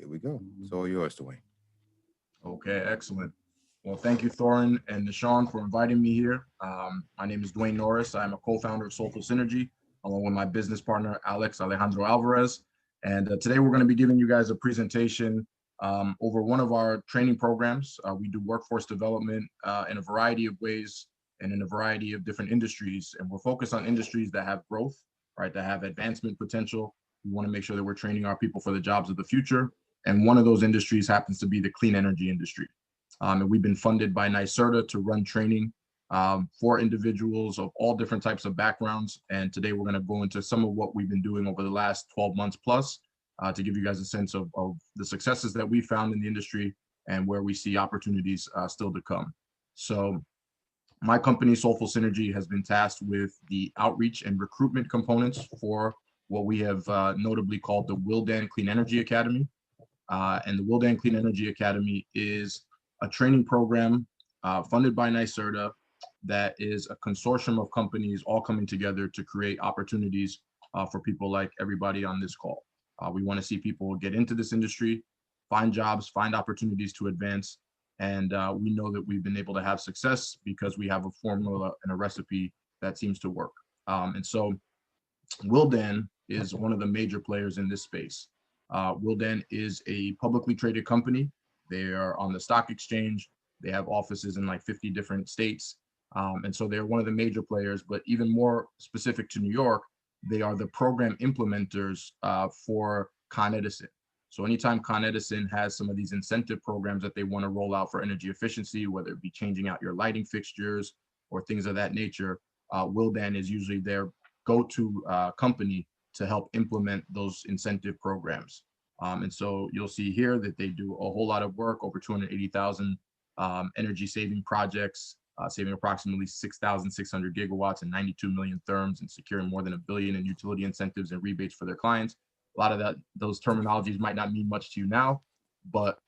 we go. It's all yours, Dwayne. Okay, excellent. Well, thank you, Thorin and Nishan, for inviting me here. My name is Dwayne Norris. I'm a co-founder of Soulful Synergy, along with my business partner, Alex Alejandro Alvarez. And today we're going to be giving you guys a presentation over one of our training programs. We do workforce development in a variety of ways and in a variety of different industries. And we're focused on industries that have growth, right, that have advancement potential. We want to make sure that we're training our people for the jobs of the future. And one of those industries happens to be the clean energy industry. And we've been funded by NYSERDA to run training for individuals of all different types of backgrounds. And today we're going to go into some of what we've been doing over the last 12 months plus to give you guys a sense of the successes that we found in the industry and where we see opportunities still to come. So my company, Soulful Synergy, has been tasked with the outreach and recruitment components for what we have notably called the Willdan Clean Energy Academy. And the Willdan Clean Energy Academy is a training program funded by NYSERDA that is a consortium of companies all coming together to create opportunities for people like everybody on this call. We want to see people get into this industry, find jobs, find opportunities to advance. And we know that we've been able to have success because we have a formula and a recipe that seems to work. And so Willdan is one of the major players in this space. Willdan is a publicly traded company. They are on the stock exchange. They have offices in like 50 different states. And so they're one of the major players, but even more specific to New York, they are the program implementers for Con Edison. So anytime Con Edison has some of these incentive programs that they want to roll out for energy efficiency, whether it be changing out your lighting fixtures or things of that nature, Willdan is usually their go-to company to help implement those incentive programs. And so you'll see here that they do a whole lot of work, over 280,000 energy saving projects, saving approximately 6,600 gigawatts and 92 million therms, and securing more than $1 billion in utility incentives and rebates for their clients. A lot of those terminologies might not mean much to you now, but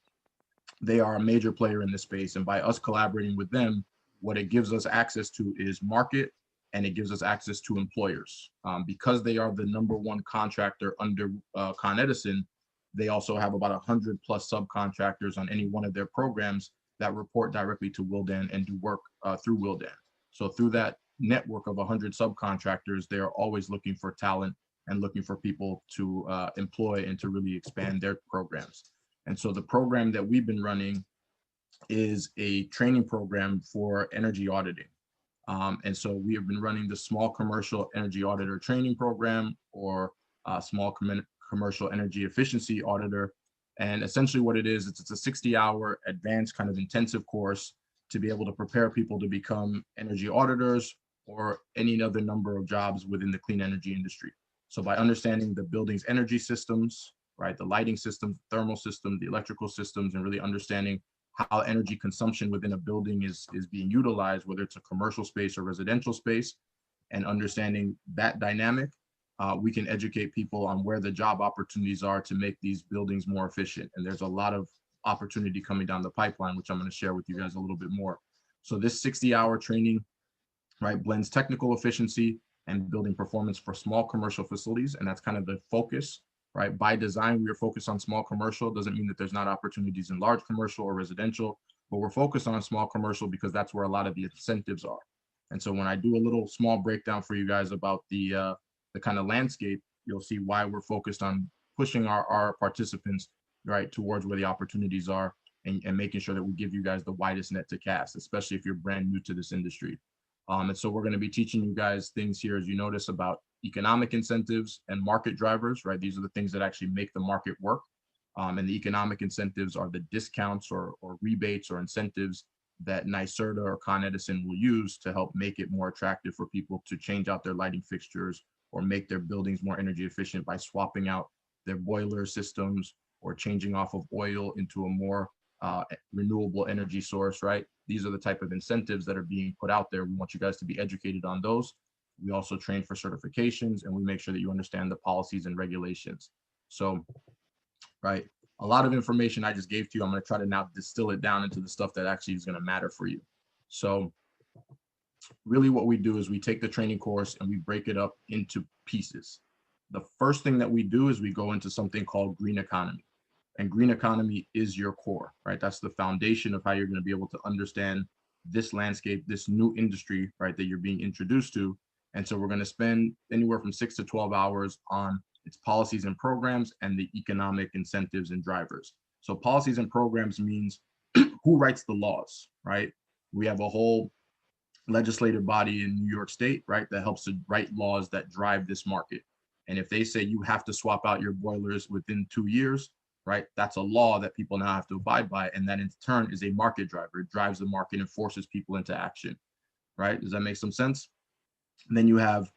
they are a major player in this space. And by us collaborating with them, what it gives us access to is market, and it gives us access to employers. Because they are the #1 contractor under Con Edison, they also have about 100 plus subcontractors on any one of their programs that report directly to Willdan and do work through Willdan. So through that network of 100 subcontractors, they are always looking for talent and looking for people to employ and to really expand their programs. And so the program that we've been running is a training program for energy auditing. And so we have been running the Small Commercial Energy Auditor Training Program, or Small Commercial Energy Efficiency Auditor. And essentially what it is, it's a 60-hour advanced kind of intensive course to be able to prepare people to become energy auditors or any other number of jobs within the clean energy industry. So by understanding the building's energy systems, right, the lighting systems, thermal systems, the electrical systems, and really understanding how energy consumption within a building is being utilized, whether it's a commercial space or residential space, and understanding that dynamic, we can educate people on where the job opportunities are to make these buildings more efficient. And there's a lot of opportunity coming down the pipeline, which I'm going to share with you guys a little bit more. So this 60-hour training, right, blends technical efficiency and building performance for small commercial facilities. And that's kind of the focus, right? By design, we are focused on small commercial. Doesn't mean that there's not opportunities in large commercial or residential, but we're focused on small commercial because that's where a lot of the incentives are. And so when I do a little small breakdown for you guys about the kind of landscape, you'll see why we're focused on pushing our participants, right, towards where the opportunities are, and making sure that we give you guys the widest net to cast, especially if you're brand new to this industry. And so we're going to be teaching you guys things here, as you notice, about economic incentives and market drivers, right? These are the things that actually make the market work. And the economic incentives are the discounts or rebates or incentives that NYSERDA or Con Edison will use to help make it more attractive for people to change out their lighting fixtures or make their buildings more energy efficient by swapping out their boiler systems or changing off of oil into a more renewable energy source, right? These are the type of incentives that are being put out there. We want you guys to be educated on those. We also train for certifications, and we make sure that you understand the policies and regulations. So, right, a lot of information I just gave to you. I'm going to try to now distill it down into the stuff that actually is going to matter for you. So really what we do is we take the training course and we break it up into pieces. The first thing that we do is we go into something called green economy. And green economy is your core, right? That's the foundation of how you're going to be able to understand this landscape, this new industry, right, that you're being introduced to. And so we're going to spend anywhere from 6 to 12 hours on its policies and programs and the economic incentives and drivers. So policies and programs means who writes the laws, right? We have a whole legislative body in New York State, right, that helps to write laws that drive this market. And if they say you have to swap out your boilers within 2 years, right, that's a law that people now have to abide by. And that in turn is a market driver. It drives the market and forces people into action, right? Does that make some sense? And then you have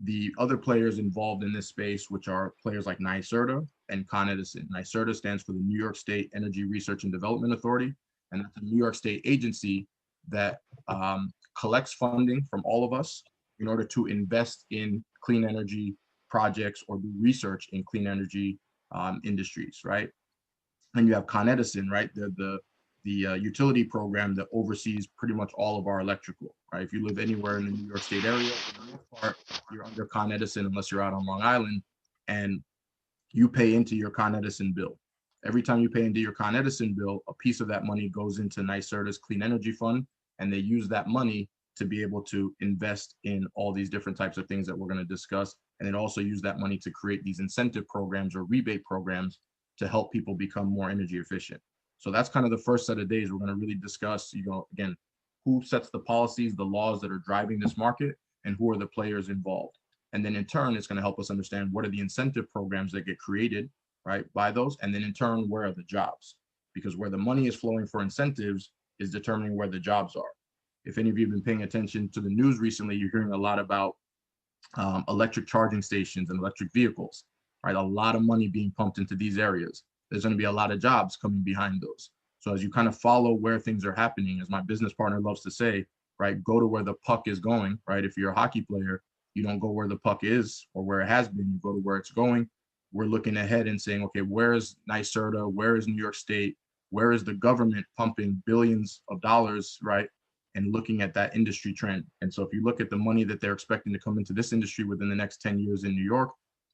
the other players involved in this space, which are players like NYSERDA and Con Edison. NYSERDA stands for the New York State Energy Research and Development Authority, and that's a New York State agency that collects funding from all of us in order to invest in clean energy projects or do research in clean energy industries, right? And you have Con Edison, right? The utility program that oversees pretty much all of our electrical, right? If you live anywhere in the New York State area, for the most part, you're under Con Edison unless you're out on Long Island, and you pay into your Con Edison bill. Every time you pay into your Con Edison bill, a piece of that money goes into NYSERDA's Clean Energy Fund, and they use that money to be able to invest in all these different types of things that we're going to discuss, and then also use that money to create these incentive programs or rebate programs to help people become more energy efficient. So that's kind of the first set of days. We're going to really discuss, again, who sets the policies, the laws that are driving this market, and who are the players involved. And then in turn, it's going to help us understand what are the incentive programs that get created, right, by those. And then in turn, where are the jobs? Because where the money is flowing for incentives is determining where the jobs are. If any of you have been paying attention to the news recently, you're hearing a lot about electric charging stations and electric vehicles, right? A lot of money being pumped into these areas. There's going to be a lot of jobs coming behind those. So as you kind of follow where things are happening, as my business partner loves to say, right, go to where the puck is going, right? If you're a hockey player, you don't go where the puck is or where it has been, you go to where it's going. We're looking ahead and saying, okay, where is NYSERDA? Where is New York State? Where is the government pumping billions of dollars, right? And looking at that industry trend. And so if you look at the money that they're expecting to come into this industry within the next 10 years in New York,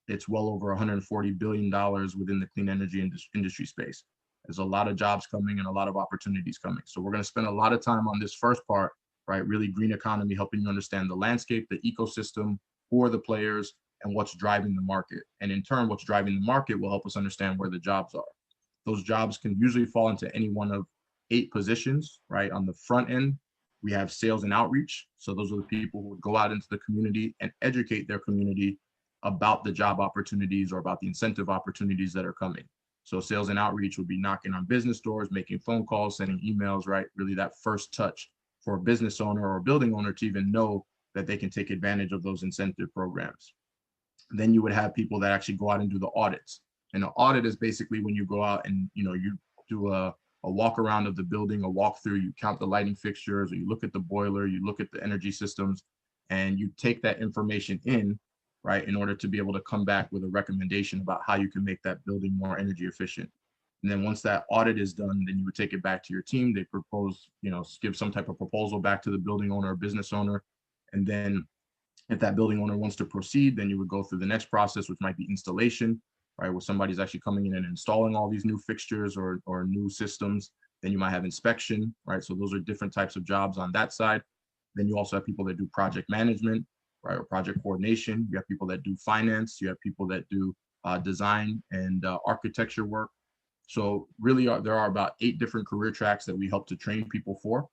it's well over $140 billion within the clean energy industry space. There's a lot of jobs coming and a lot of opportunities coming. So we're going to spend a lot of time on this first part, right? Really green economy, helping you understand the landscape, the ecosystem, who are the players, and what's driving the market. And in turn, what's driving the market will help us understand where the jobs are. Those jobs can usually fall into any one of 8 positions, right? On the front end, we have sales and outreach. So those are the people who would go out into the community and educate their community about the job opportunities or about the incentive opportunities that are coming. So sales and outreach would be knocking on business doors, making phone calls, sending emails, right? Really that first touch for a business owner or a building owner to even know that they can take advantage of those incentive programs. Then you would have people that actually go out and do the audits. And an audit is basically when you go out and you do a walk around of the building, a walkthrough, you count the lighting fixtures, or you look at the boiler, you look at the energy systems, and you take that information in, right, in order to be able to come back with a recommendation about how you can make that building more energy efficient. And then once that audit is done, then you would take it back to your team. They propose, give some type of proposal back to the building owner or business owner. And then if that building owner wants to proceed, then you would go through the next process, which might be installation, right, where somebody's actually coming in and installing all these new fixtures or new systems. Then you might have inspection, right? So those are different types of jobs on that side. Then you also have people that do project management, right, or project coordination. You have people that do finance. You have people that do design and architecture work. So really, there are about 8 different career tracks that we help to train people for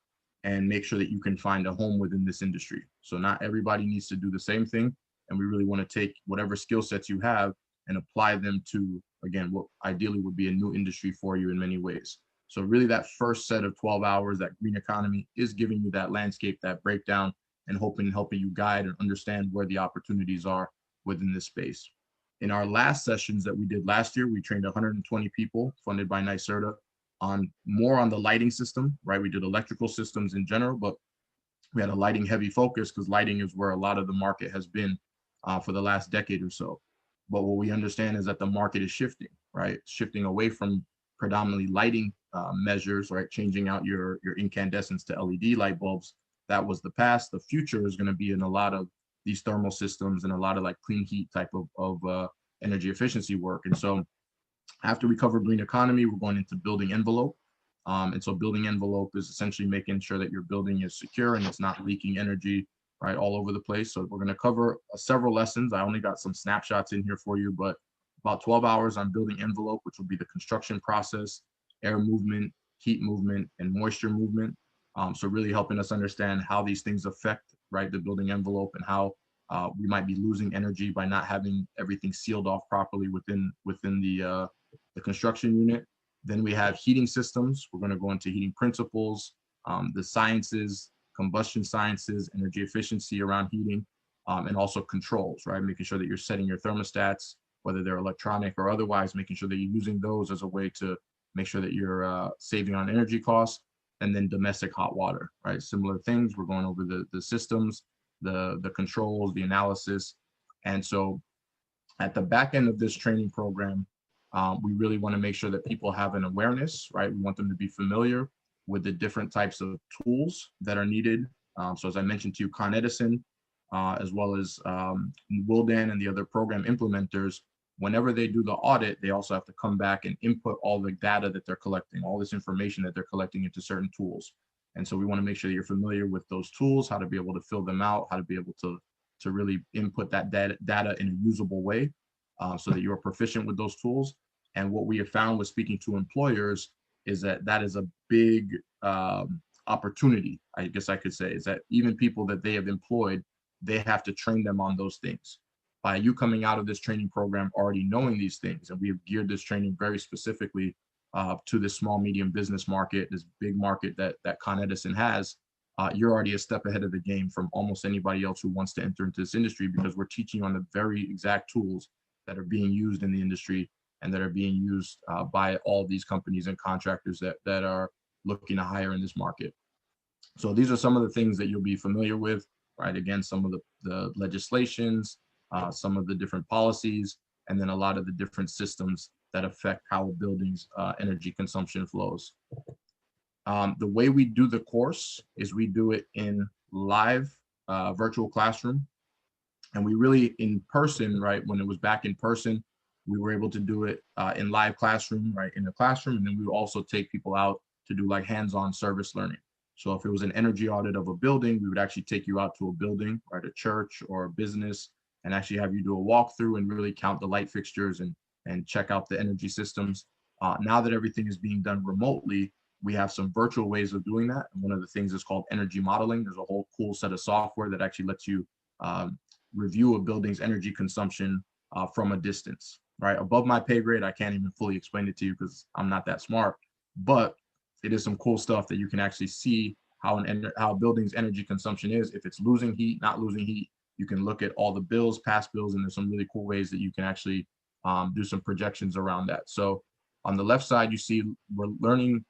and make sure that you can find a home within this industry. So not everybody needs to do the same thing. And we really want to take whatever skill sets you have and apply them to, again, what ideally would be a new industry for you in many ways. So really that first set of 12 hours, that green economy is giving you that landscape, that breakdown, and helping you guide and understand where the opportunities are within this space. In our last sessions that we did last year, we trained 120 people funded by NYSERDA on more on the lighting system, right? We did electrical systems in general, but we had a lighting heavy focus because lighting is where a lot of the market has been for the last decade or so. But what we understand is that the market is shifting, right? Shifting away from predominantly lighting measures, right? Changing out your incandescents to LED light bulbs. That was the past. The future is going to be in a lot of these thermal systems and a lot of like clean heat type of energy efficiency work. And so After we cover green economy, we're going into building envelope. And so building envelope is essentially making sure that your building is secure and it's not leaking energy, right, all over the place. So we're going to cover several lessons. I only got some snapshots in here for you, but about 12 hours on building envelope, which will be the construction process, air movement, heat movement, and moisture movement. So really helping us understand how these things affect, right, the building envelope, and how we might be losing energy by not having everything sealed off properly within the construction unit. Then we have heating systems. We're going to go into heating principles, the sciences, combustion sciences, energy efficiency around heating, and also controls, right? Making sure that you're setting your thermostats, whether they're electronic or otherwise, making sure that you're using those as a way to make sure that you're saving on energy costs. And then domestic hot water, right? Similar things. We're going over the systems, the controls, the analysis. And so at the back end of this training program, we really want to make sure that people have an awareness, right? We want them to be familiar with the different types of tools that are needed. So as I mentioned to you, Con Edison, as well as Willdan and the other program implementers, whenever they do the audit, they also have to come back and input all the data that they're collecting, all this information that they're collecting into certain tools. And so we want to make sure that you're familiar with those tools, how to be able to fill them out, how to be able to really input that data in a usable way, so that you're proficient with those tools. And what we have found with speaking to employers is that that is a big opportunity, I guess I could say, is that even people that they have employed, they have to train them on those things. By you coming out of this training program already knowing these things, and we have geared this training very specifically to this small, medium business market, this big market that Con Edison has, you're already a step ahead of the game from almost anybody else who wants to enter into this industry, because we're teaching on the very exact tools that are being used in the industry and that are being used by all these companies and contractors that are looking to hire in this market. So these are some of the things that you'll be familiar with, right? Again, some of the legislations, some of the different policies, and then a lot of the different systems that affect how a building's energy consumption flows. The way we do the course is we do it in live virtual classroom. And we really in person, right? When it was back in person, we were able to do it in live classroom, right? In the classroom. And then we would also take people out to do like hands-on service learning. So if it was an energy audit of a building, we would actually take you out to a building, right? A church or a business, and actually have you do a walkthrough and really count the light fixtures and check out the energy systems. Now that everything is being done remotely, we have some virtual ways of doing that. And one of the things is called energy modeling. There's a whole cool set of software that actually lets you review a building's energy consumption from a distance, right? Above my pay grade, I can't even fully explain it to you because I'm not that smart, but it is some cool stuff that you can actually see how a building's energy consumption is. If it's losing heat, not losing heat, you can look at all the bills, past bills, and there's some really cool ways that you can actually do some projections around that. So on the left side, you see we're learning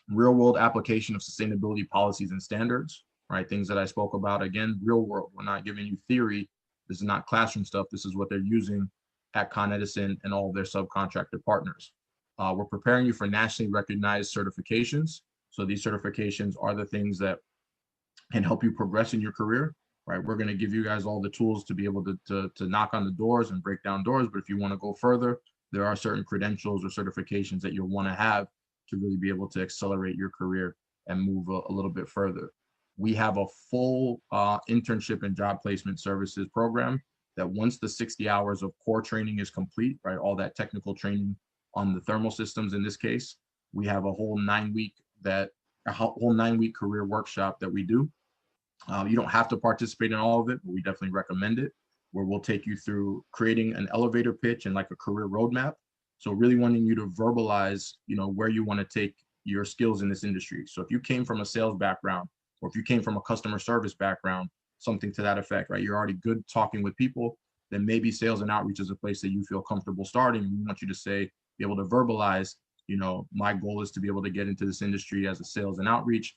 real world application of sustainability policies and standards, right? Things that I spoke about, again, real world. We're not giving you theory. This is not classroom stuff. This is what they're using at Con Edison and all of their subcontractor partners. We're preparing you for nationally recognized certifications. So these certifications are the things that can help you progress in your career, right? We're going to give you guys all the tools to be able to knock on the doors and break down doors. But if you want to go further, there are certain credentials or certifications that you'll want to have to really be able to accelerate your career and move a little bit further. We have a full internship and job placement services program that once the 60 hours of core training is complete, right, all that technical training on the thermal systems in this case, we have a whole 9-week career workshop that we do. You don't have to participate in all of it, but we definitely recommend it, where we'll take you through creating an elevator pitch and like a career roadmap. So really wanting you to verbalize, where you want to take your skills in this industry. So if you came from a sales background, or if you came from a customer service background, something to that effect, right? You're already good talking with people, then maybe sales and outreach is a place that you feel comfortable starting. We want you to be able to verbalize, my goal is to be able to get into this industry as a sales and outreach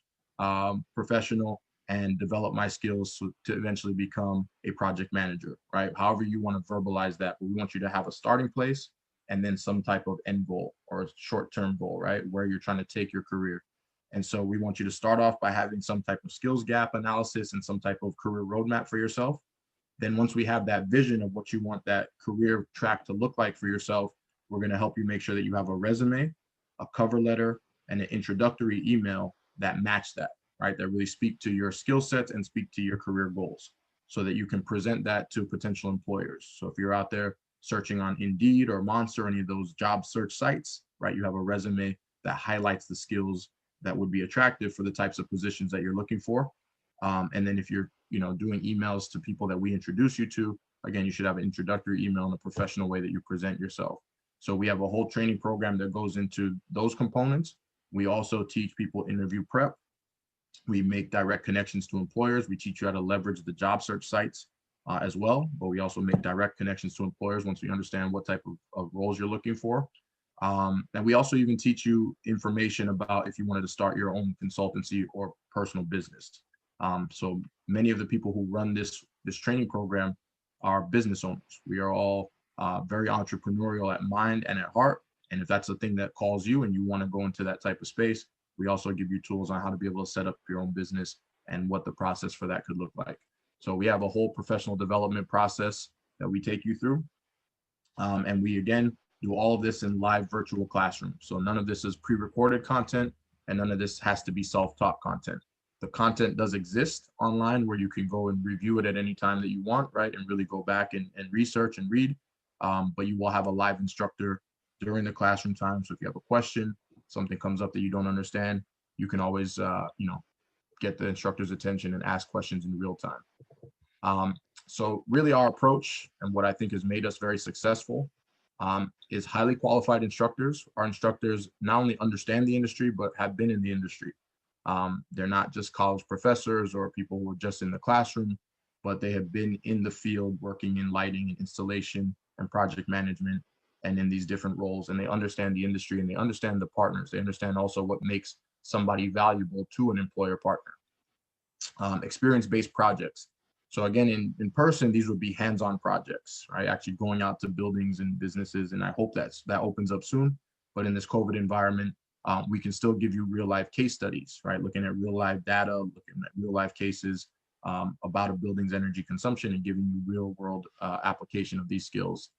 professional and develop my skills to eventually become a project manager, right? However you want to verbalize that, but we want you to have a starting place and then some type of end goal or a short-term goal, right? Where you're trying to take your career. And so we want you to start off by having some type of skills gap analysis and some type of career roadmap for yourself. Then once we have that vision of what you want that career track to look like for yourself, we're going to help you make sure that you have a resume, a cover letter, and an introductory email that match that, right? That really speak to your skill sets and speak to your career goals so that you can present that to potential employers. So if you're out there searching on Indeed or Monster, or any of those job search sites, right, you have a resume that highlights the skills that would be attractive for the types of positions that you're looking for. And then if you're, doing emails to people that we introduce you to, again, you should have an introductory email in a professional way that you present yourself. So we have a whole training program that goes into those components. We also teach people interview prep. We make direct connections to employers. We teach you how to leverage the job search sites as well, but we also make direct connections to employers once we understand what type of roles you're looking for. And we also even teach you information about if you wanted to start your own consultancy or personal business. So many of the people who run this training program are business owners. We are all very entrepreneurial at mind and at heart. And if that's the thing that calls you and you want to go into that type of space, we also give you tools on how to be able to set up your own business and what the process for that could look like. So we have a whole professional development process that we take you through. And we, again, do all of this in live virtual classrooms. So none of this is pre-recorded content, and none of this has to be self-taught content. The content does exist online where you can go and review it at any time that you want, right? And really go back and research and read. But you will have a live instructor during the classroom time. So if you have a question, something comes up that you don't understand, you can always, get the instructor's attention and ask questions in real time. So really our approach, and what I think has made us very successful, is highly qualified instructors. Our instructors not only understand the industry, but have been in the industry. They're not just college professors or people who are just in the classroom, but they have been in the field working in lighting and installation and project management and in these different roles. And they understand the industry and they understand the partners. They understand also what makes somebody valuable to an employer partner. Experience-based projects. So again, in person, these would be hands-on projects, right? Actually going out to buildings and businesses. And I hope that opens up soon. But in this COVID environment, we can still give you real life case studies, right? Looking at real life data, looking at real life cases about a building's energy consumption and giving you real world application of these skills.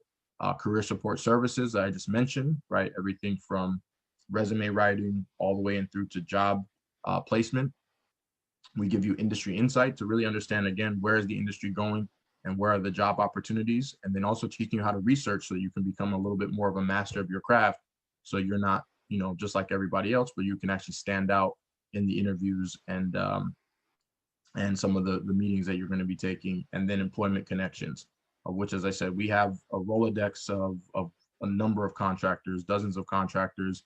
Career support services that I just mentioned, right? Everything from resume writing all the way in through to job placement. We give you industry insight to really understand, again, where is the industry going and where are the job opportunities, and then also teaching you how to research so that you can become a little bit more of a master of your craft. So you're not, just like everybody else, but you can actually stand out in the interviews and some of the meetings that you're going to be taking. And then employment connections, which, as I said, we have a Rolodex of a number of contractors, dozens of contractors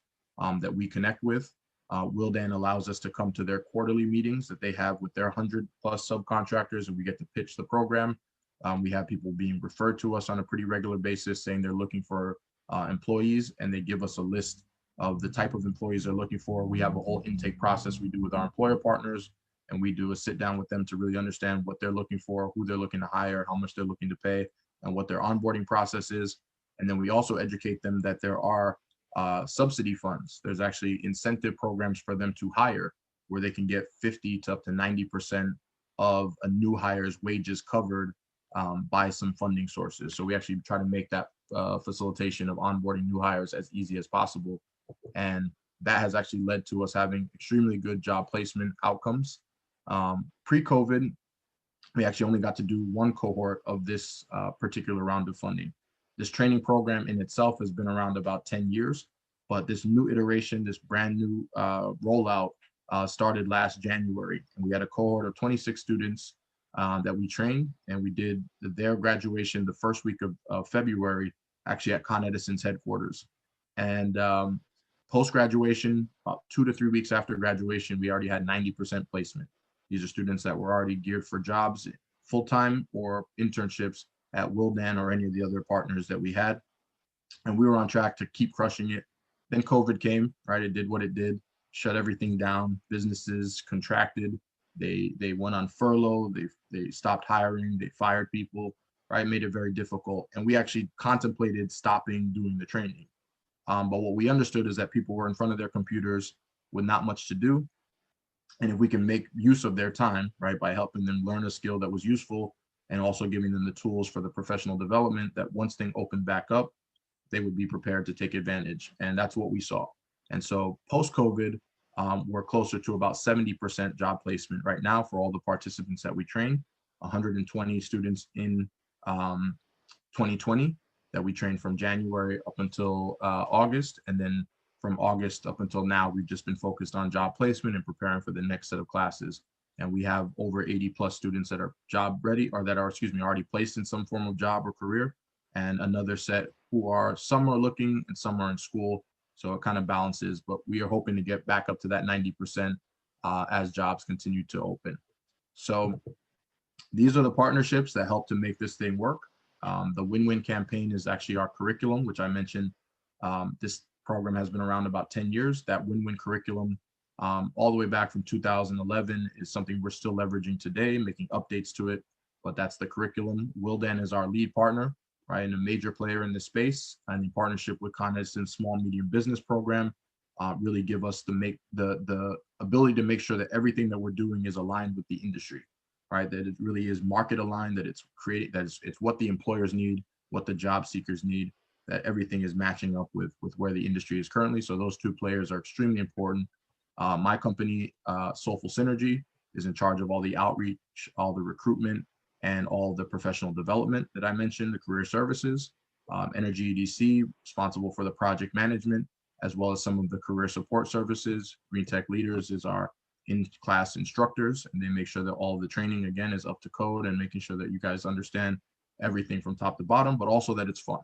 that we connect with. Willdan allows us to come to their quarterly meetings that they have with their 100+ subcontractors, and we get to pitch the program. We have people being referred to us on a pretty regular basis saying they're looking for employees, and they give us a list of the type of employees they're looking for. We have a whole intake process we do with our employer partners, and we do a sit down with them to really understand what they're looking for, who they're looking to hire, how much they're looking to pay, and what their onboarding process is. And then we also educate them that there are subsidy funds. There's actually incentive programs for them to hire where they can get 50 to up to 90% of a new hire's wages covered by some funding sources. So we actually try to make that facilitation of onboarding new hires as easy as possible. And that has actually led to us having extremely good job placement outcomes. Pre-COVID, we actually only got to do one cohort of this particular round of funding. This training program in itself has been around about 10 years, but this new iteration, this brand new rollout started last January. And we had a cohort of 26 students that we trained, and we did their graduation the first week of February, actually at Con Edison's headquarters. And post-graduation, about 2 to 3 weeks after graduation, we already had 90% placement. These are students that were already geared for jobs, full-time or internships at Willdan or any of the other partners that we had. And we were on track to keep crushing it. Then COVID came, right? It did what it did, shut everything down. Businesses contracted. They went on furlough. They stopped hiring. They fired people, right? Made it very difficult. And we actually contemplated stopping doing the training. But what we understood is that people were in front of their computers with not much to do. And if we can make use of their time, right, by helping them learn a skill that was useful and also giving them the tools for the professional development, that once things opened back up, they would be prepared to take advantage. And that's what we saw. And so post-COVID, we're closer to about 70% job placement right now for all the participants that we train, 120 students in 2020 that we trained from January up until August. And then from August up until now, we've just been focused on job placement and preparing for the next set of classes. And we have over 80 plus students that are job ready, or that are, excuse me, already placed in some form of job or career, and another set who are, some are looking and some are in school. So it kind of balances, but we are hoping to get back up to that 90% as jobs continue to open. So these are the partnerships that help to make this thing work. The Win-Win campaign is actually our curriculum, which I mentioned. This program has been around about 10 years. That Win-Win curriculum, all the way back from 2011, is something we're still leveraging today, making updates to it, but that's the curriculum. Willdan is our lead partner, right, and a major player in this space, and in partnership with Con Edison's small medium business program, really give us the ability to make sure that everything that we're doing is aligned with the industry, right? That it really is market aligned, that it's created, that it's what the employers need, what the job seekers need, that everything is matching up with where the industry is currently. So those two players are extremely important. My company, Soulful Synergy, is in charge of all the outreach, all the recruitment, and all the professional development that I mentioned, the career services. Energy EDC, responsible for the project management, as well as some of the career support services. Green Tech Leaders is our in-class instructors, and they make sure that all of the training, again, is up to code and making sure that you guys understand everything from top to bottom, but also that it's fun.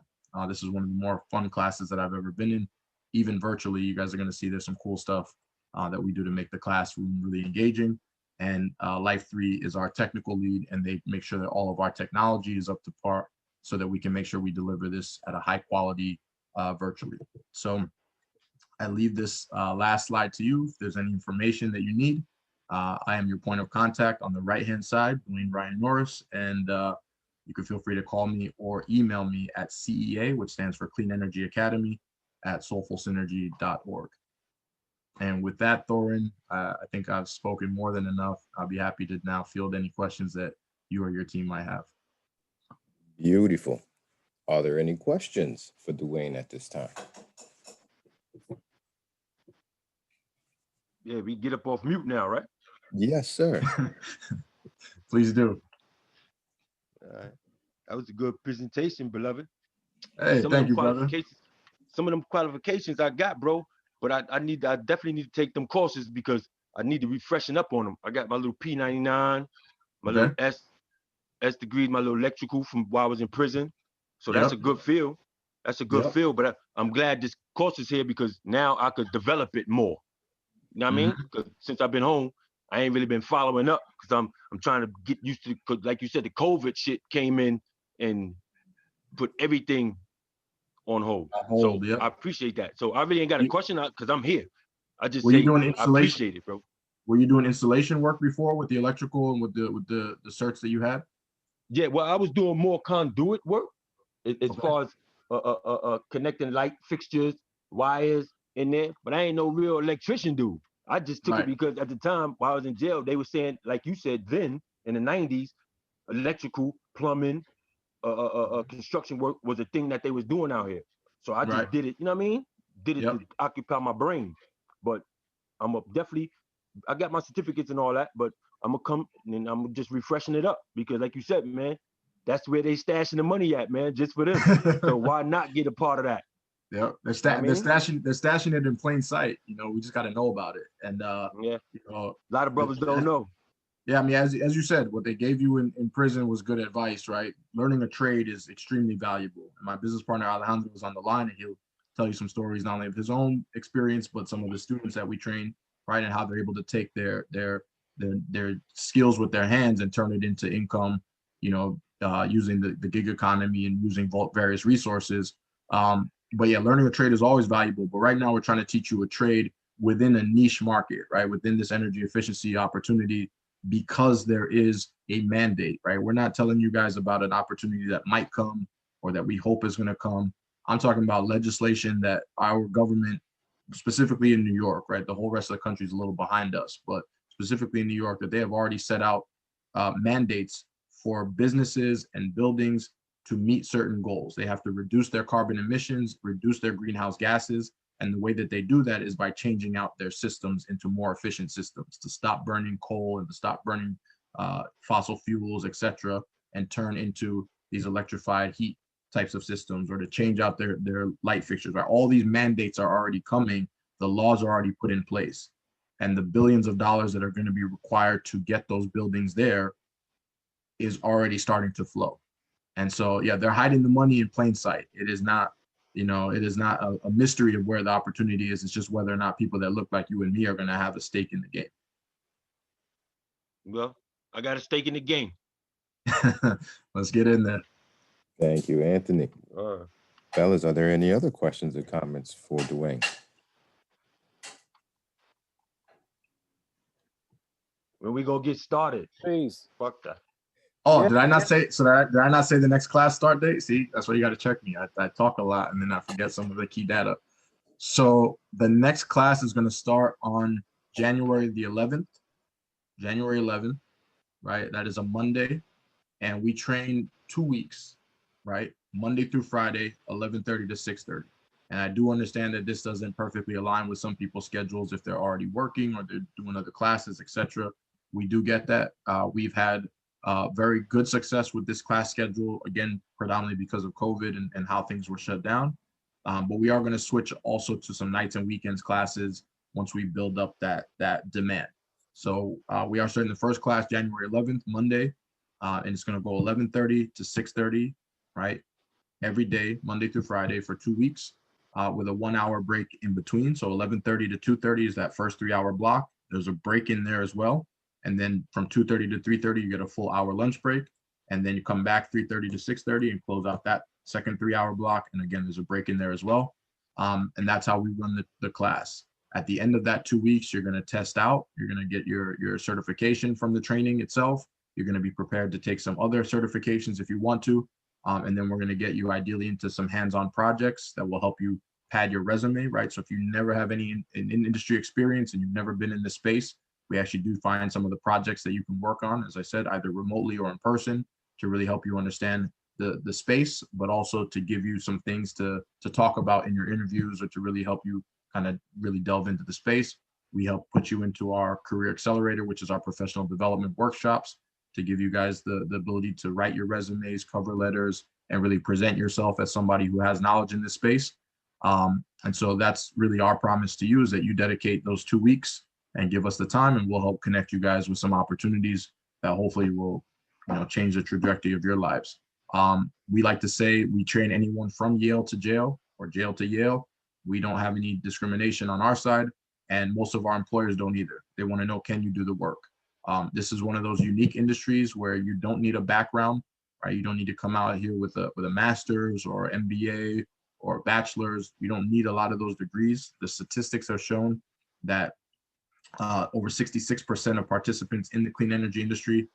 This is one of the more fun classes that I've ever been in. Even virtually, you guys are going to see there's some cool stuff that we do to make the classroom really engaging. And Life3 is our technical lead, and they make sure that all of our technology is up to par so that we can make sure we deliver this at a high quality virtually. So I leave this last slide to you. If there's any information that you need, I am your point of contact on the right-hand side, Dwayne Ryan Norris, and you can feel free to call me or email me at CEA, which stands for Clean Energy Academy, at soulfulsynergy.org. And with that, Thorin, I think I've spoken more than enough. I'll be happy to now field any questions that you or your team might have. Beautiful. Are there any questions for Dwayne at this time? Yeah, we get up off mute now, right? Yes, sir. Please do. All right. That was a good presentation, beloved. Hey, thank you, brother. Some of them qualifications I got, bro, but I definitely need to take them courses because I need to refreshen up on them. I got my little P99, my little S degree, my little electrical from while I was in prison. So that's a good field. That's a good field, but I'm glad this course is here because now I could develop it more. You know what I mean? Because since I've been home, I ain't really been following up because I'm trying to get used to, cause like you said, the COVID shit came in and put everything on hold. So I appreciate that. So I really ain't got a question because I'm here. I just say I appreciate it, bro. Were you doing installation work before with the electrical and with the certs that you had? Yeah, well, I was doing more conduit work as far as connecting light fixtures, wires in there, but I ain't no real electrician dude. I just took it because at the time while I was in jail, they were saying, like you said, then in the 90s, electrical, plumbing, construction work was a thing that they was doing out here. So I just did it, you know what I mean? Did it to occupy my brain. But I'm definitely, I got my certificates and all that, but I'm gonna come and I'm just refreshing it up because like you said, man, that's where they stashing the money at, man, just for them. So why not get a part of that? Yeah, they're stashing it in plain sight. You know, we just got to know about it. And you know, a lot of brothers don't know. Yeah, I mean, as you said, what they gave you in prison was good advice, right? Learning a trade is extremely valuable. And my business partner Alejandro is on the line, and he'll tell you some stories not only of his own experience, but some of the students that we train, right, and how they're able to take their skills with their hands and turn it into income. You know, using the gig economy and using various resources. But yeah, learning a trade is always valuable. But right now, we're trying to teach you a trade within a niche market, right? Within this energy efficiency opportunity, because there is a mandate, right? We're not telling you guys about an opportunity that might come or that we hope is going to come. I'm talking about legislation that our government, specifically in New York, right? The whole rest of the country is a little behind us, but specifically in New York, that they have already set out mandates for businesses and buildings to meet certain goals. They have to reduce their carbon emissions, reduce their greenhouse gases. And the way that they do that is by changing out their systems into more efficient systems to stop burning coal and to stop burning fossil fuels, etc., and turn into these electrified heat types of systems, or to change out their light fixtures. Right? All these mandates are already coming. The laws are already put in place. And the billions of dollars that are going to be required to get those buildings there is already starting to flow. And so, yeah, they're hiding the money in plain sight. It is not, it is not a mystery of where the opportunity is. It's just whether or not people that look like you and me are going to have a stake in the game. Well, I got a stake in the game. Let's get in there. Thank you, Anthony. Fellas, are there any other questions or comments for Dwayne? When we gonna get started? Peace. Fuck that. Oh, Yeah. did I not say, did I not say the next class start date? See, that's why you got to check me. I talk a lot and then I forget some of the key data. So the next class is going to start on January the 11th, January 11th, right? That is a Monday. And we train 2 weeks, right? Monday through Friday, 11:30 to 6:30. And I do understand that this doesn't perfectly align with some people's schedules if they're already working or they're doing other classes, etc. We do get that. We've had very good success with this class schedule, again, predominantly because of COVID and how things were shut down. But we are going to switch also to some nights and weekends classes once we build up that demand. So we are starting the first class January 11th, Monday, and it's going to go 11:30 to 6:30, right? Every day, Monday through Friday for 2 weeks, with a 1 hour break in between. So 11:30 to 2:30 is that first 3 hour block. There's a break in there as well. And then from 2:30 to 3:30, you get a full hour lunch break. And then you come back 3:30 to 6:30 and close out that second 3 hour block. And again, there's a break in there as well. And that's how we run the class. At the end of that 2 weeks, you're going to test out. You're going to get your certification from the training itself. You're going to be prepared to take some other certifications if you want to. And then we're going to get you ideally into some hands-on projects that will help you pad your resume, right? So if you never have any industry experience and you've never been in this space, we actually do find some of the projects that you can work on, as I said, either remotely or in person, to really help you understand the space, but also to give you some things to talk about in your interviews or to really help you kind of really delve into the space. We help put you into our Career Accelerator, which is our professional development workshops, to give you guys the ability to write your resumes, cover letters, and really present yourself as somebody who has knowledge in this space. And so that's really our promise to you, is that you dedicate those 2 weeks and give us the time, and we'll help connect you guys with some opportunities that hopefully will, change the trajectory of your lives. We like to say we train anyone from Yale to jail or jail to Yale. We don't have any discrimination on our side, and most of our employers don't either. They want to know, can you do the work? This is one of those unique industries where you don't need a background, right? You don't need to come out here with a master's or MBA or bachelor's. You don't need a lot of those degrees. The statistics have shown that over 66% of participants in the clean energy industry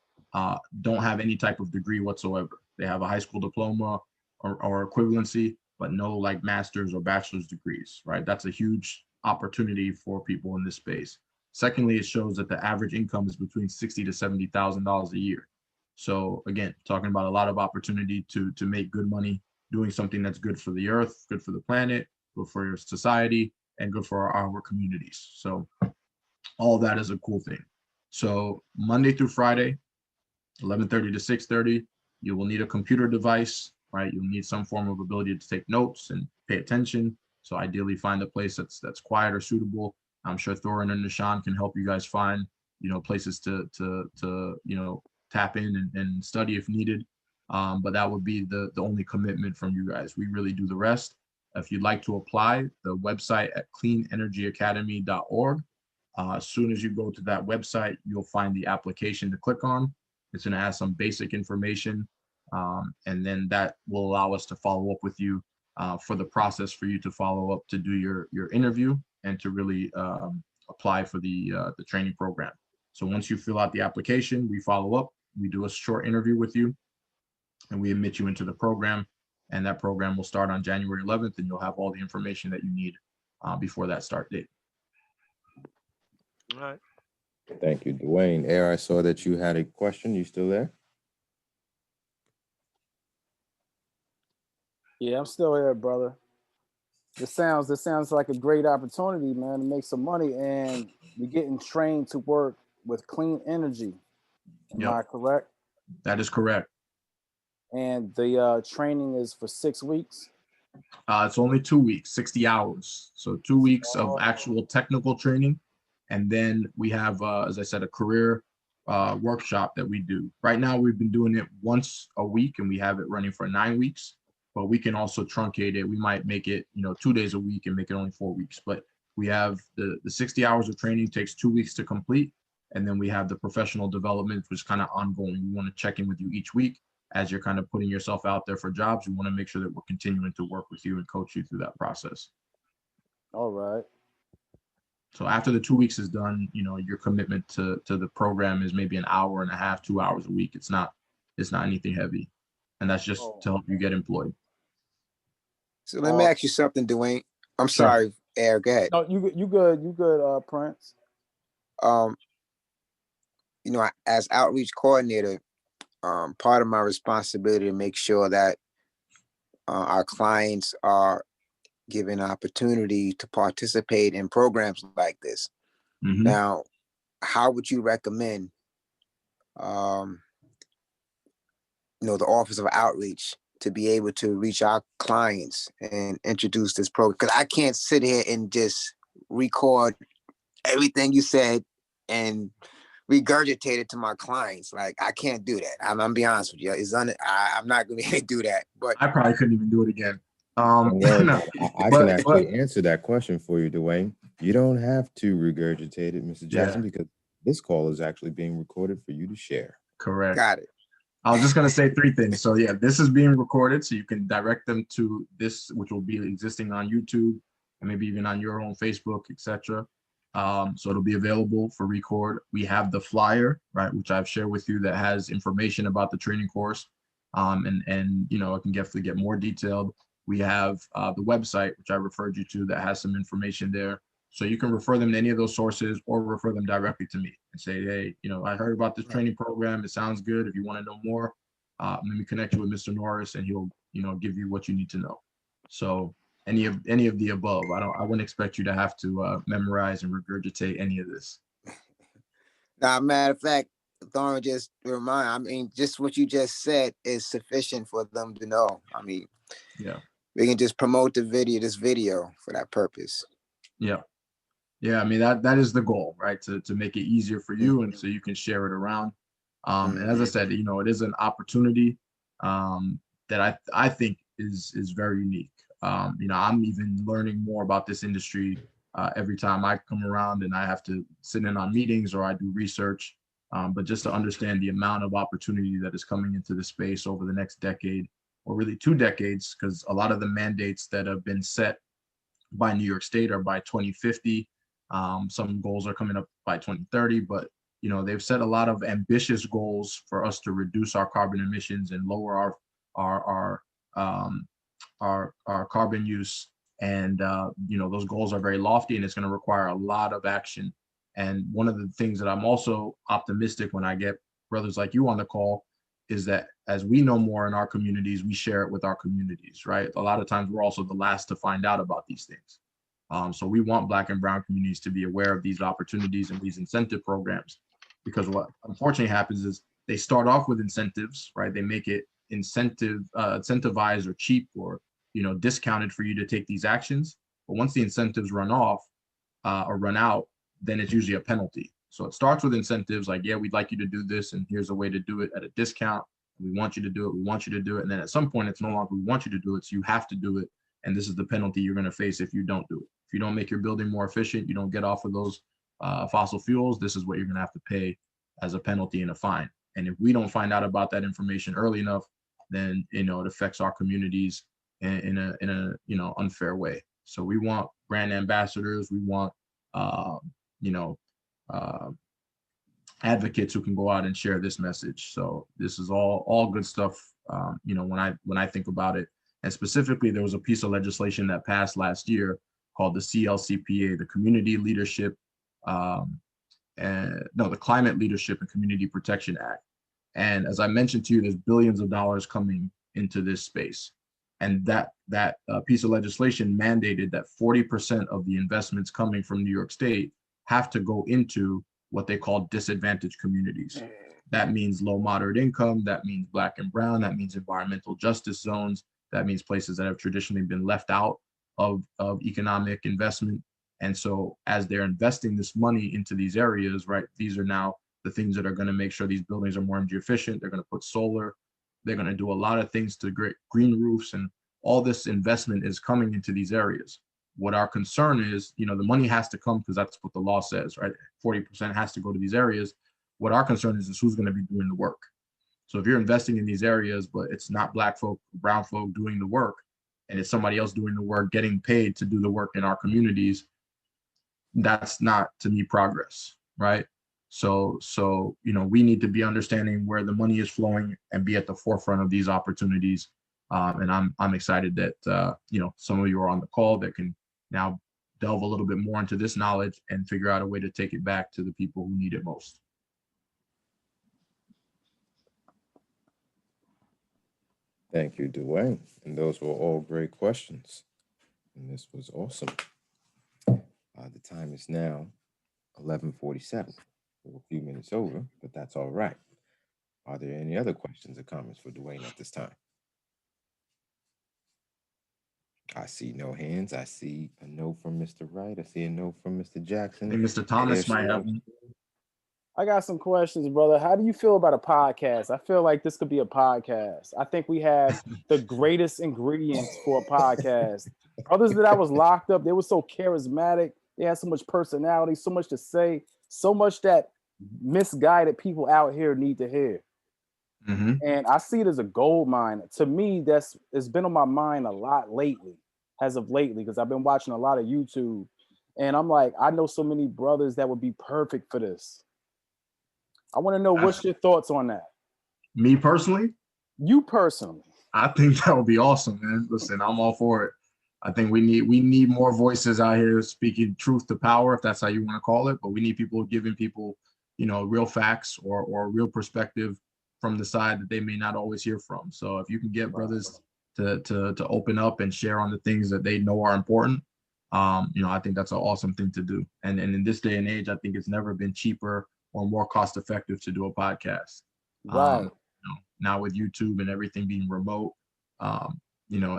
don't have any type of degree whatsoever. They have a high school diploma or equivalency, but no like master's or bachelor's degrees, right? That's a huge opportunity for people in this space. Secondly, it shows that the average income is between $60,000 to $70,000 a year. So again, talking about a lot of opportunity to make good money, doing something that's good for the earth, good for the planet, good for your society, and good for our communities. So all of that is a cool thing. So Monday through Friday, 11:30 to 6:30, you will need a computer device, right? You'll need some form of ability to take notes and pay attention. So ideally find a place that's quiet or suitable. I'm sure Thorin and Nishan can help you guys find, places to tap in and study if needed. But that would be the only commitment from you guys. We really do the rest. If you'd like to apply, the website at cleanenergyacademy.org. As soon as you go to that website, you'll find the application to click on. It's going to ask some basic information, and then that will allow us to follow up with you for the process for you to follow up to do your interview and to really apply for the training program. So once you fill out the application, we follow up, we do a short interview with you, and we admit you into the program. And that program will start on January 11th, and you'll have all the information that you need before that start date. All right. Thank you, Dwayne. Air, I saw that you had a question. You still there? Yeah, I'm still here, brother. This sounds like a great opportunity, man, to make some money, and you're getting trained to work with clean energy. Am I Yep, correct? that is correct. And the training is for 6 weeks. It's only 2 weeks, 60 hours. So 2 weeks of Oh, actual technical training. And then we have, as I said, a career workshop that we do. Right now, we've been doing it once a week and we have it running for 9 weeks, but we can also truncate it. We might make it, 2 days a week and make it only 4 weeks. But we have the 60 hours of training takes 2 weeks to complete. And then we have the professional development, which is kind of ongoing. We want to check in with you each week as you're kind of putting yourself out there for jobs. We want to make sure that we're continuing to work with you and coach you through that process. all right. So after the 2 weeks is done, your commitment to the program is maybe an hour and a half, 2 hours a week. It's not anything heavy. And that's just Oh, to help you get employed. So let me ask you something, Dwayne. I'm Sure. sorry, Eric. Go ahead. no, you good, Prince. Um, as outreach coordinator, part of my responsibility to make sure that our clients are given opportunity to participate in programs like this. Mhm. Now, how would you recommend, the Office of Outreach to be able to reach our clients and introduce this program? Because I can't sit here and just record everything you said and regurgitate it to my clients. Like, I can't do that. I'm gonna be honest with you. I'm not gonna be able to do that. But I probably couldn't even do it again. Don't worry, No, I but- can actually answer that question for you, Dwayne. You don't have to regurgitate it, Mr. Jackson, because this call is actually being recorded for you to share. correct. got it. I was just going to say 3 things. So yeah, this is being recorded, so you can direct them to this, which will be existing on YouTube and maybe even on your own Facebook, etc. So it'll be available for record. We have the flyer, right, which I've shared with you that has information about the training course. And it can definitely get more detailed. We have the website, which I referred you to, that has some information there. So you can refer them to any of those sources or refer them directly to me and say, hey, I heard about this training program. It sounds good. If you want to know more, let me connect you with Mr. Norris and he'll, give you what you need to know. So any of the above, I wouldn't expect you to have to memorize and regurgitate any of this. Now, matter of fact, Thorne, just just what you just said is sufficient for them to know. Yeah. We can just promote this video for that purpose. Yeah. Yeah. That is the goal, right? To make it easier for you and so you can share it around. And as I said, it is an opportunity that I think is very unique. I'm even learning more about this industry every time I come around and I have to sit in on meetings or I do research. But just to understand the amount of opportunity that is coming into the space over the next decade, or really 2 decades, because a lot of the mandates that have been set by New York State are by 2050. Some goals are coming up by 2030, but they've set a lot of ambitious goals for us to reduce our carbon emissions and lower our carbon use. And those goals are very lofty, and it's going to require a lot of action. And one of the things that I'm also optimistic when I get brothers like you on the call is that as we know more in our communities, we share it with our communities, right? A lot of times we're also the last to find out about these things. So we want Black and brown communities to be aware of these opportunities and these incentive programs, because what unfortunately happens is they start off with incentives, right? They make it incentivized or cheap or, discounted for you to take these actions. But once the incentives run off or run out, then it's usually a penalty. So it starts with incentives like, yeah, we'd like you to do this, and here's a way to do it at a discount. We want you to do it. We want you to do it. And then at some point, it's no longer we want you to do it, so you have to do it. And this is the penalty you're going to face if you don't do it. If you don't make your building more efficient, you don't get off of those fossil fuels, this is what you're going to have to pay as a penalty and a fine. And if we don't find out about that information early enough, then it affects our communities in a unfair way. So we want brand ambassadors. We want advocates who can go out and share this message. So this is all good stuff. When I think about it, and specifically, there was a piece of legislation that passed last year called the CLCPA, the Community Leadership, the Climate Leadership and Community Protection Act. And as I mentioned to you, there's billions of dollars coming into this space. And that piece of legislation mandated that 40% of the investments coming from New York State have to go into what they call disadvantaged communities. That means low moderate income, that means Black and brown, that means environmental justice zones, that means places that have traditionally been left out of economic investment. And so as they're investing this money into these areas, right, these are now the things that are going to make sure these buildings are more energy efficient. They're going to put solar. They're going to do a lot of things to green roofs, and all this investment is coming into these areas. What our concern is, the money has to come because that's what the law says, right? 40% has to go to these areas. What our concern is who's going to be doing the work. So if you're investing in these areas, but it's not Black folk, brown folk doing the work, and it's somebody else doing the work, getting paid to do the work in our communities, that's not, to me, progress, right? So we need to be understanding where the money is flowing and be at the forefront of these opportunities. And I'm excited that some of you are on the call that can now delve a little bit more into this knowledge and figure out a way to take it back to the people who need it most. Thank you, Dwayne. And those were all great questions. And this was awesome. The time is now 11:47. We're a few minutes over, but that's all right. Are there any other questions or comments for Dwayne at this time? I see no hands. I see a no from Mr. Wright. I see a no from Mr. Jackson. I think Mr. Thomas might have one. I got some questions, brother. How do you feel about a podcast? I feel like this could be a podcast. I think we have the greatest ingredients for a podcast. Others that I was locked up, they were so charismatic. They had so much personality, so much to say, so much that misguided people out here need to hear. Mm-hmm. And I see it as a gold mine. To me, it's been on my mind a lot lately, because I've been watching a lot of YouTube. And I'm like, I know so many brothers that would be perfect for this. I want to know what's your thoughts on that? Me personally? You personally. I think that would be awesome, man. Listen, I'm all for it. I think we need more voices out here speaking truth to power, if that's how you want to call it. But we need people giving people, real facts or real perspective from the side that they may not always hear from. So if you can get brothers to open up and share on the things that they know are important, I think that's an awesome thing to do. And in this day and age, I think it's never been cheaper or more cost effective to do a podcast. Right. Now with YouTube and everything being remote,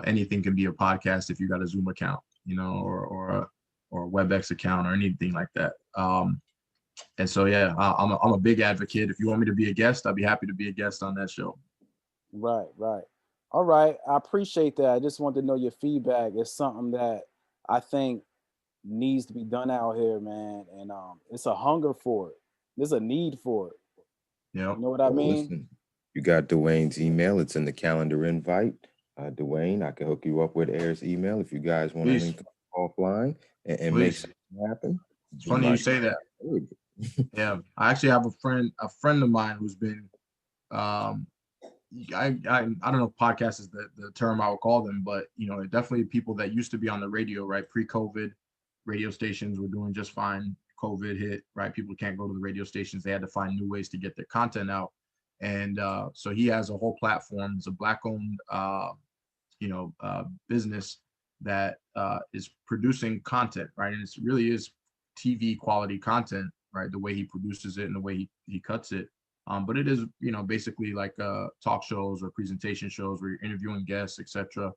anything can be a podcast if you got a Zoom account, or a WebEx account or anything like that. And so, yeah, I'm a big advocate. If you want me to be a guest, I'd be happy to be a guest on that show. Right. All right. I appreciate that. I just wanted to know your feedback. It's something that I think needs to be done out here, man. And it's a hunger for it. There's a need for it. Yeah. You know what I mean? Listen, you got Dwayne's email. It's in the calendar invite. Dwayne, I can hook you up with Air's email if you guys want to link up offline and make something happen. It's funny you say that. Yeah, I actually have a friend of mine who's been, I don't know if podcast is the term I would call them, but definitely people that used to be on the radio, right? Pre-COVID, radio stations were doing just fine. COVID hit, right? People can't go to the radio stations. They had to find new ways to get their content out. And so he has a whole platform. It's a Black-owned, business that is producing content, right? And it really is TV quality content, right? The way he produces it and the way he cuts it. But it is, basically like talk shows or presentation shows where you're interviewing guests, etc.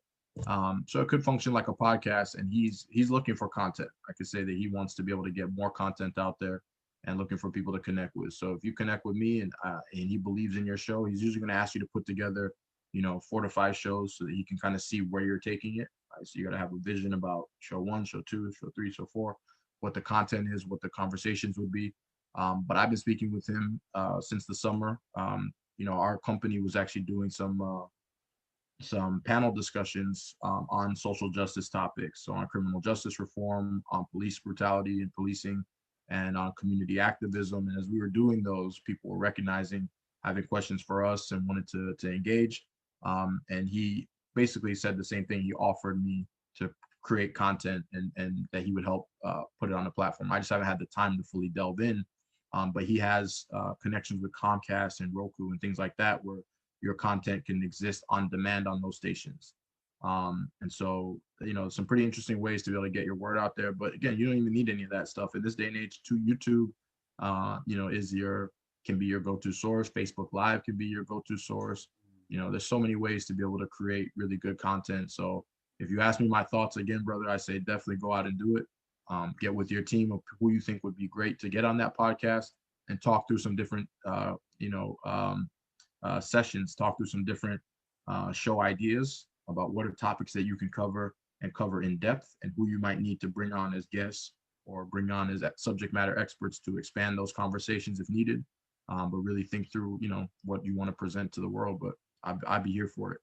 So it could function like a podcast, and he's looking for content. I could say that he wants to be able to get more content out there and looking for people to connect with. So if you connect with me and he believes in your show, he's usually going to ask you to put together, 4 to 5 shows so that he can kind of see where you're taking it. Right? So you got to have a vision about show 1, show 2, show 3, show 4, what the content is, what the conversations would be. But I've been speaking with him since the summer. Our company was actually doing some panel discussions on social justice topics, so on criminal justice reform, on police brutality and policing, and on community activism. And as we were doing those, people were recognizing, having questions for us and wanted to engage. And he basically said the same thing. He offered me to create content and that he would help put it on the platform. I just haven't had the time to fully delve in. But he has connections with Comcast and Roku and things like that, where your content can exist on demand on those stations. And so, some pretty interesting ways to be able to get your word out there. But again, you don't even need any of that stuff in this day and age. To YouTube, can be your go-to source. Facebook Live can be your go-to source. There's so many ways to be able to create really good content. So if you ask me my thoughts again, brother, I say definitely go out and do it. Get with your team of who you think would be great to get on that podcast and talk through some different, sessions, talk through some different show ideas about what are topics that you can cover and cover in depth, and who you might need to bring on as guests or bring on as subject matter experts to expand those conversations if needed. But really think through, what you want to present to the world. But I'd be here for it.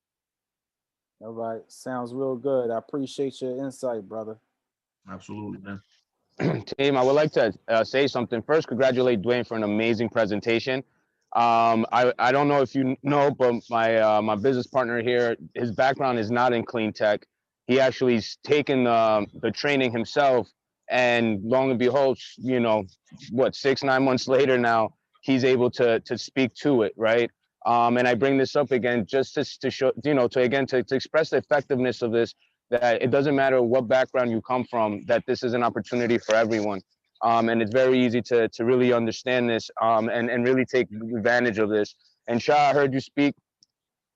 All right. Sounds real good. I appreciate your insight, brother. Absolutely, man. Team, I would like to say something. First, congratulate Dwayne for an amazing presentation. I don't know if you know, but my business partner here, his background is not in clean tech. He actually's taken the training himself, and long and behold, 6-9 months later now, he's able to speak to it, right? And I bring this up again just to show, to express the effectiveness of this, that it doesn't matter what background you come from, that this is an opportunity for everyone. And it's very easy to really understand this and really take advantage of this. And Shah, I heard you speak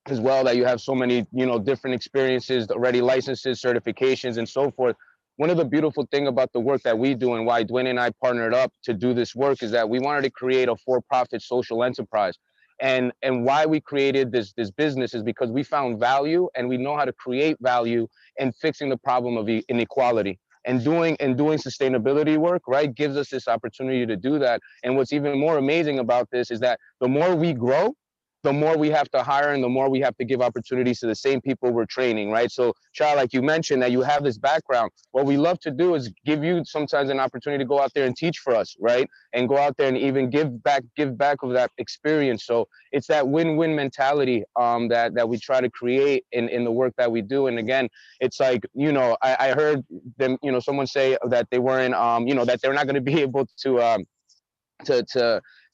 as well that you have so many, different experiences, already licenses, certifications, and so forth. One of the beautiful thing about the work that we do and why Dwayne and I partnered up to do this work is that we wanted to create a for-profit social enterprise. And why we created this business is because we found value, and we know how to create value in fixing the problem of inequality. And doing sustainability work, right, gives us this opportunity to do that. And what's even more amazing about this is that the more we grow, the more we have to hire, and the more we have to give opportunities to the same people we're training, right? So, Shah, like you mentioned that you have this background, what we love to do is give you sometimes an opportunity to go out there and teach for us, right? And go out there and even give back of that experience. So it's that win-win mentality that we try to create in the work that we do. And again, it's like, I heard them, someone say that they weren't, that they're not going to be able to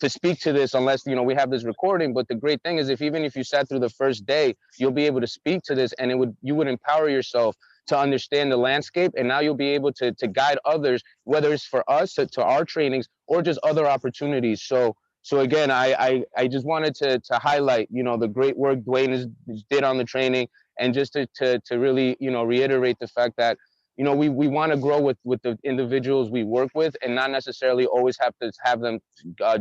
speak to this unless we have this recording. But the great thing is, even if you sat through the first day, you'll be able to speak to this, and you would empower yourself to understand the landscape, and now you'll be able to guide others, whether it's for us to our trainings or just other opportunities. So again, I just wanted to highlight the great work Dwayne did on the training, and just to really reiterate the fact that we want to grow with the individuals we work with, and not necessarily always have to have them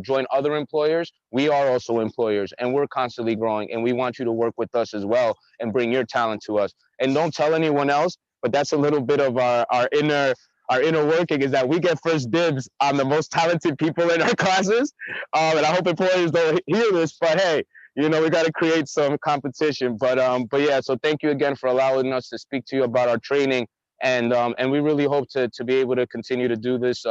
join other employers. We are also employers, and we're constantly growing, and we want you to work with us as well and bring your talent to us. And don't tell anyone else, but that's a little bit of our inner working, is that we get first dibs on the most talented people in our classes. And I hope employers don't hear this, but hey, we got to create some competition. But yeah, so thank you again for allowing us to speak to you about our training. And we really hope to be able to continue to do this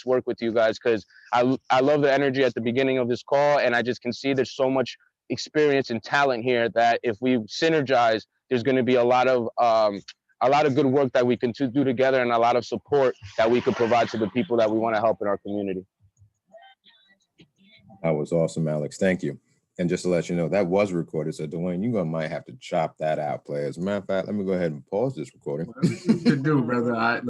work with you guys, because I love the energy at the beginning of this call, and I just can see there's so much experience and talent here that if we synergize, there's going to be a lot of good work that we can do together, and a lot of support that we could provide to the people that we want to help in our community. That was awesome, Alex. Thank you. And just to let you know, that was recorded. So, Dwayne, you might have to chop that out, players. As a matter of fact, let me go ahead and pause this recording. Whatever you can do, brother.